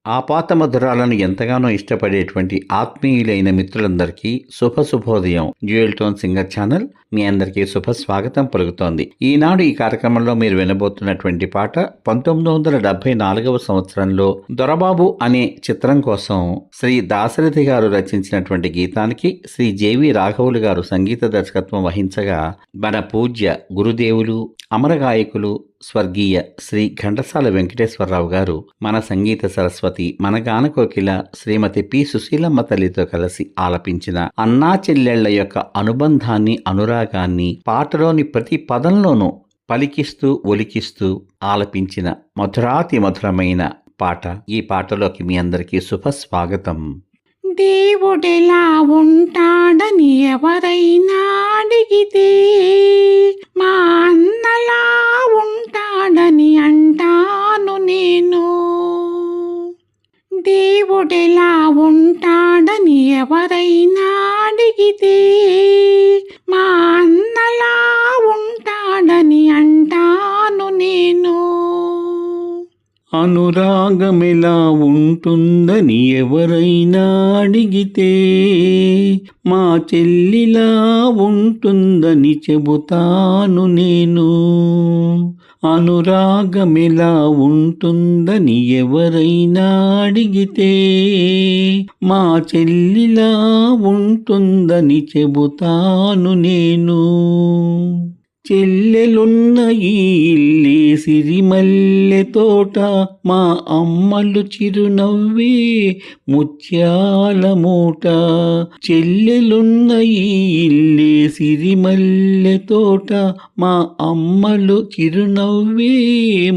ఆపాతమధురాలను ఎంతగానో ఇష్టపడేటువంటి ఆత్మీయులైన మిత్రులందరికీ శుభోదయం. డ్యూయల్ టోన్ సింగర్ ఛానల్ మీ అందరికీ శుభ స్వాగతం పలుకుతోంది. ఈనాడు ఈ కార్యక్రమంలో మీరు వినబోతున్నటువంటి పాట 1974 సంవత్సరంలో దొరబాబు అనే చిత్రం కోసం శ్రీ దాశరథి గారు రచించినటువంటి గీతానికి శ్రీ జేవి రాఘవులు గారు సంగీత దర్శకత్వం వహించగా, మన పూజ్య గురుదేవులు అమరగాయకులు స్వర్గీయ శ్రీ ఘంటసాల వెంకటేశ్వరరావు గారు, మన సంగీత సరస్వతి, మన గానకోకిల శ్రీమతి పి సుశీలమ్మ తల్లితో కలిసి ఆలపించిన అన్నా చెల్లెళ్ల యొక్క అనుబంధాన్ని, అనురాగాన్ని పాటలోని ప్రతి పదంలోనూ పలికిస్తూ ఒలికిస్తూ ఆలపించిన మధురాతి మధురమైన పాట. ఈ పాటలోకి మీ అందరికీ శుభ స్వాగతం. దేవుడెలా ఉంటాడని ఎవరైనా అడిగితే, మా అన్నలా ఉంటాడని అంటాను నేను. దేవుడెలా ఉంటాడని ఎవరైనా అడిగితే, మా అన్నలా ఉంటాడని అంటాను నేను. అనురాగమెలా ఉంటుందని ఎవరైనా అడిగితే, మా చెల్లిలా ఉంటుందని చెబుతాను నేను. అనురాగమెలా ఉంటుందని ఎవరైనా అడిగితే, మా చెల్లిలా ఉంటుందని చెబుతాను నేను. చెల్లెలున్న ఈ ఇల్లే సిరిమల్లె తోట, మా అమ్మలు చిరునవ్వే ముత్యాల మూట. చెల్లెలున్న ఈ ఇల్లే సిరిమల్లె తోట, మా అమ్మలు చిరునవ్వే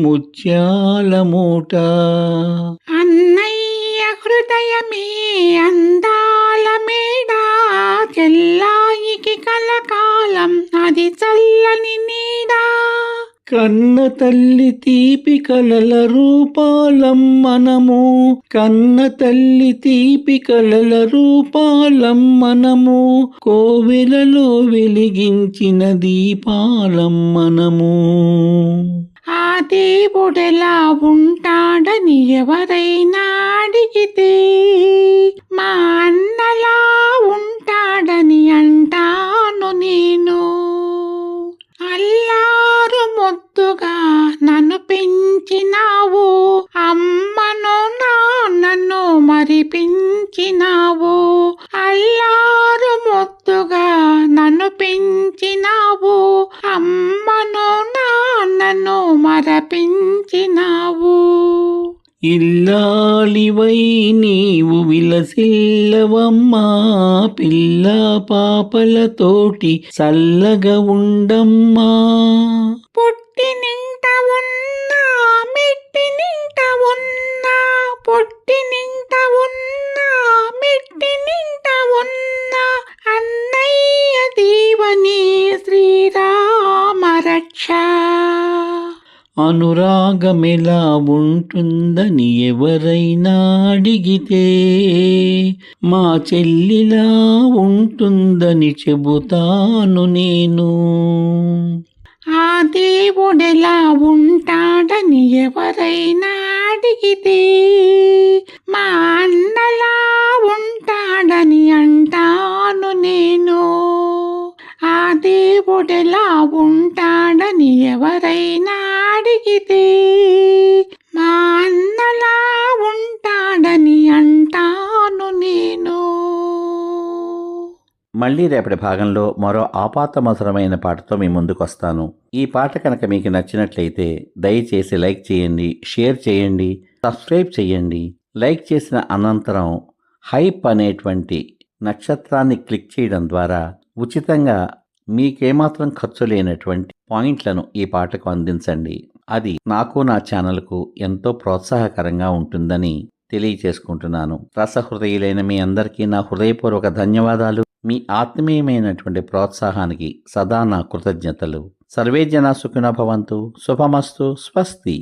ముత్యాల మూట. అన్నయ్య హృదయమే అందాల మేడ, చెల్లాయికి కలకాలం అది చల్లని నీడా. కన్న తల్లి తీపి కలల రూపాలం మనము, కన్న తల్లి తీపి కలల రూపాలం మనము, కోవెలలో వెలిగించిన దీపాలం మనము. ఆ దేవుడెలా ఉంటాడని ఎవరైనా అడిగితే, మా అన్నలా ఉంటాడని అంటాను నేను. అల్లారు ముద్దుగా నన్ను పెంచినావు, అమ్మను నాన్నను మరిపించినావు. అల్లారు ముద్దుగా నన్ను పెంచినావు, అమ్మను నాన్నను మరపించినావు. ఇల్లాలివై నీవు విలసిల్లవమ్మా, పిల్ల పాపలతోటి చల్లగా ఉండమ్మా. పుట్టి నింట ఉన్నా మెట్టి నింట ఉన్నా, పుట్టి నింట ఉన్నా మెట్టి నింట ఉన్నా, అన్నయ్య దీవని శ్రీరామ రక్ష. అనురాగమెలా ఉంటుందని ఎవరైనా అడిగితే, మా చెల్లిలా ఉంటుందని చెబుతాను నేను. ఆ దేవుడెలా ఉంటాడని ఎవరైనా అడిగితే, మా అన్నలా ఉంటాడని అంటాను నేను. ఆ దేవుడెలా ఉంటాడని ఎవరైనా అడిగితే, మా అన్నలా ఉంటాడని అంటాను నేను. మళ్ళీ రేపటి భాగంలో మరో ఆపాతమధురమైన పాటతో మీ ముందుకు వస్తాను. ఈ పాట కనుక మీకు నచ్చినట్లయితే దయచేసి లైక్ చేయండి, షేర్ చేయండి, సబ్స్క్రైబ్ చేయండి. లైక్ చేసిన అనంతరం హైప్ అనేటువంటి నక్షత్రాన్ని క్లిక్ చేయడం ద్వారా ఉచితంగా మీకేమాత్రం ఖర్చు లేనటువంటి పాయింట్లను ఈ పాటకు అందించండి. అది నాకు, నా ఛానల్కు ఎంతో ప్రోత్సాహకరంగా ఉంటుందని తెలియచేసుకుంటున్నాను. రసహృదయులైన మీ అందరికీ నా హృదయపూర్వక ధన్యవాదాలు. మీ ఆత్మీయమైనటువంటి ప్రోత్సాహానికి సదా నా కృతజ్ఞతలు. సర్వే జనా సుఖినో భవంతు. శుభమస్తు. స్వస్తి.